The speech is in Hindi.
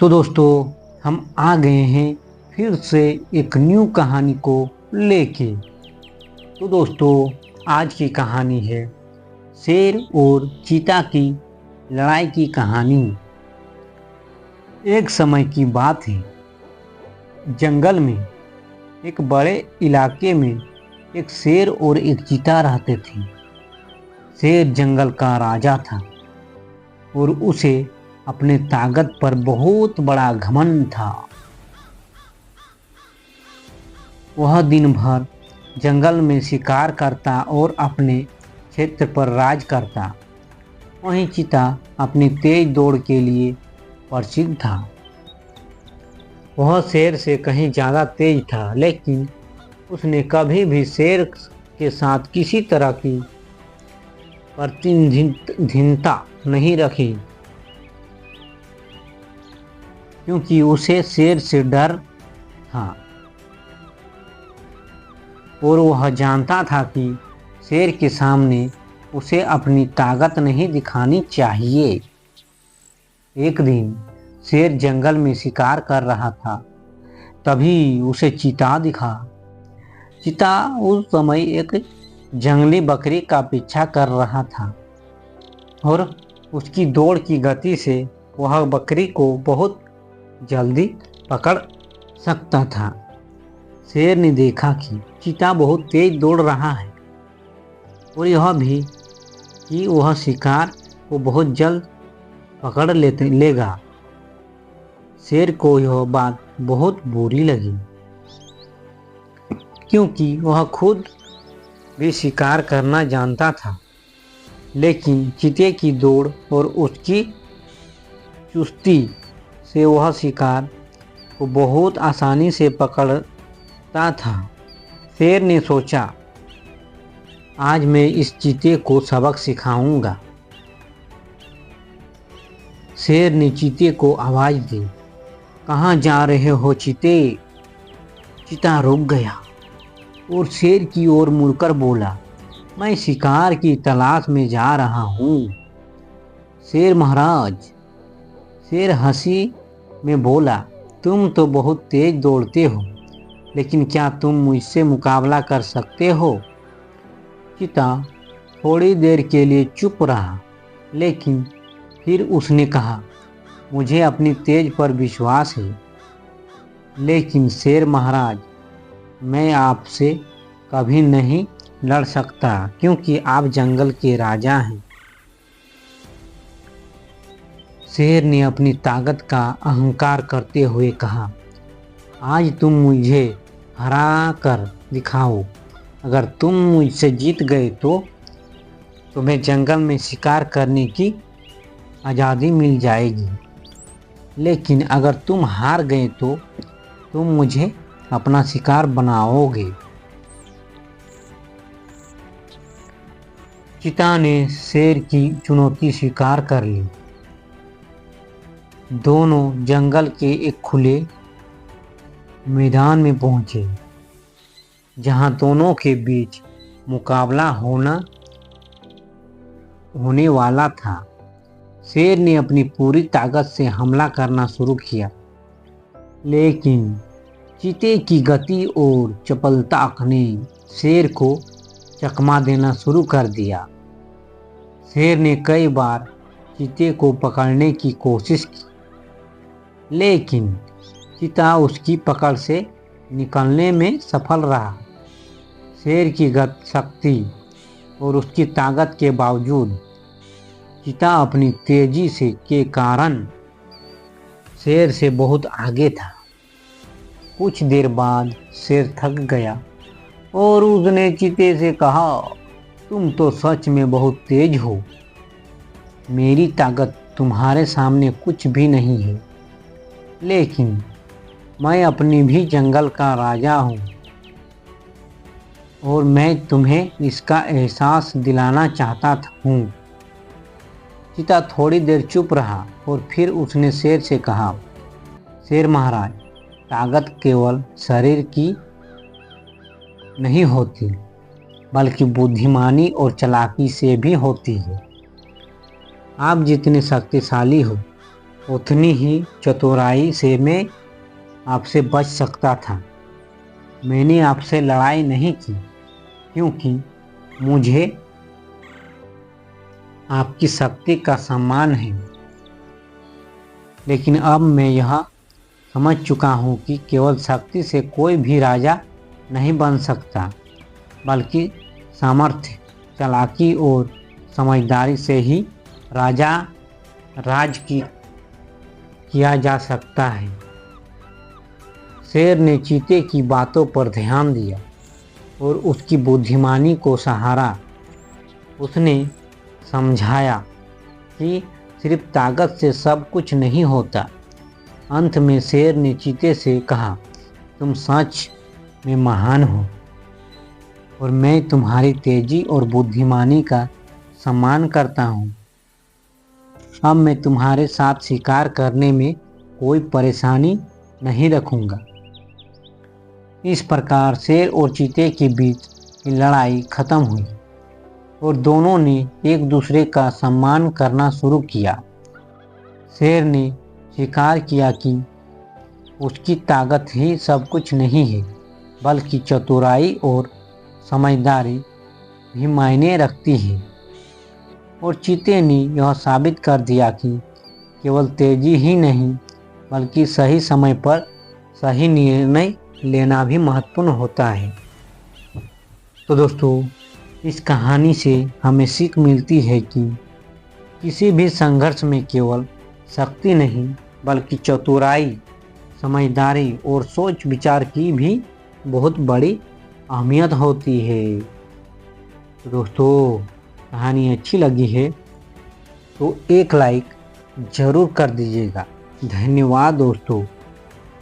तो दोस्तों हम आ गए हैं फिर से एक न्यू कहानी को लेके। तो दोस्तों आज की कहानी है शेर और चीता की लड़ाई की कहानी। एक समय की बात है, जंगल में एक बड़े इलाके में एक शेर और एक चीता रहते थे। शेर जंगल का राजा था और उसे अपने ताकत पर बहुत बड़ा घमंड था। वह दिन भर जंगल में शिकार करता और अपने क्षेत्र पर राज करता। वहीं चीता अपनी तेज दौड़ के लिए प्रसिद्ध था। वह शेर से कहीं ज़्यादा तेज था, लेकिन उसने कभी भी शेर के साथ किसी तरह की प्रतिद्वंद्विता नहीं रखी, क्योंकि उसे शेर से डर था और वह जानता था कि शेर के सामने उसे अपनी ताकत नहीं दिखानी चाहिए। एक दिन शेर जंगल में शिकार कर रहा था, तभी उसे चीता दिखा। चीता उस समय एक जंगली बकरी का पीछा कर रहा था और उसकी दौड़ की गति से वह बकरी को बहुत जल्दी पकड़ सकता था। शेर ने देखा कि चीता बहुत तेज दौड़ रहा है और यह भी कि वह शिकार को बहुत जल्द पकड़ लेगा। शेर को यह बात बहुत बुरी लगी, क्योंकि वह खुद भी शिकार करना जानता था, लेकिन चीते की दौड़ और उसकी चुस्ती से वह शिकार को बहुत आसानी से पकड़ता था। शेर ने सोचा, आज मैं इस चीते को सबक सिखाऊंगा। शेर ने चीते को आवाज दी, कहाँ जा रहे हो चीते? चीता रुक गया और शेर की ओर मुड़कर बोला, मैं शिकार की तलाश में जा रहा हूँ शेर महाराज। शेर हंसी में बोला, तुम तो बहुत तेज दौड़ते हो, लेकिन क्या तुम मुझसे मुकाबला कर सकते हो? चीता थोड़ी देर के लिए चुप रहा, लेकिन फिर उसने कहा, मुझे अपनी तेज पर विश्वास है, लेकिन शेर महाराज, मैं आपसे कभी नहीं लड़ सकता, क्योंकि आप जंगल के राजा हैं। शेर ने अपनी ताकत का अहंकार करते हुए कहा, आज तुम मुझे हरा कर दिखाओ। अगर तुम मुझसे जीत गए तो तुम्हें जंगल में शिकार करने की आज़ादी मिल जाएगी, लेकिन अगर तुम हार गए तो तुम मुझे अपना शिकार बनाओगे। चीता ने शेर की चुनौती स्वीकार कर ली। दोनों जंगल के एक खुले मैदान में पहुंचे, जहां दोनों के बीच मुकाबला होने वाला था। शेर ने अपनी पूरी ताकत से हमला करना शुरू किया, लेकिन चीते की गति और चपलता ने शेर को चकमा देना शुरू कर दिया। शेर ने कई बार चीते को पकड़ने की कोशिश की, लेकिन चीता उसकी पकड़ से निकलने में सफल रहा। शेर की शक्ति और उसकी ताकत के बावजूद चीता अपनी तेजी के कारण शेर से बहुत आगे था। कुछ देर बाद शेर थक गया और उसने चीते से कहा, तुम तो सच में बहुत तेज हो, मेरी ताकत तुम्हारे सामने कुछ भी नहीं है, लेकिन मैं अपनी भी जंगल का राजा हूँ और मैं तुम्हें इसका एहसास दिलाना चाहता हूँ। चीता थोड़ी देर चुप रहा और फिर उसने शेर से कहा, शेर महाराज, ताकत केवल शरीर की नहीं होती, बल्कि बुद्धिमानी और चालाकी से भी होती है। आप जितने शक्तिशाली हो, उतनी ही चतुराई से मैं आपसे बच सकता था। मैंने आपसे लड़ाई नहीं की क्योंकि मुझे आपकी शक्ति का सम्मान है, लेकिन अब मैं यह समझ चुका हूँ कि केवल शक्ति से कोई भी राजा नहीं बन सकता, बल्कि सामर्थ्य, चालाकी और समझदारी से ही राज किया जा सकता है। शेर ने चीते की बातों पर ध्यान दिया और उसकी बुद्धिमानी को सहारा। उसने समझाया कि सिर्फ ताकत से सब कुछ नहीं होता। अंत में शेर ने चीते से कहा, तुम सच में महान हो और मैं तुम्हारी तेजी और बुद्धिमानी का सम्मान करता हूँ। अब मैं तुम्हारे साथ शिकार करने में कोई परेशानी नहीं रखूँगा। इस प्रकार शेर और चीते के बीच की लड़ाई खत्म हुई और दोनों ने एक दूसरे का सम्मान करना शुरू किया। शेर ने स्वीकार किया कि उसकी ताकत ही सब कुछ नहीं है, बल्कि चतुराई और समझदारी भी मायने रखती है। और चीते ने यह साबित कर दिया कि केवल तेजी ही नहीं, बल्कि सही समय पर सही निर्णय लेना भी महत्वपूर्ण होता है। तो दोस्तों, इस कहानी से हमें सीख मिलती है कि किसी भी संघर्ष में केवल शक्ति नहीं, बल्कि चतुराई, समझदारी और सोच विचार की भी बहुत बड़ी अहमियत होती है। तो दोस्तों, कहानी अच्छी लगी है तो एक लाइक ज़रूर कर दीजिएगा। धन्यवाद दोस्तों।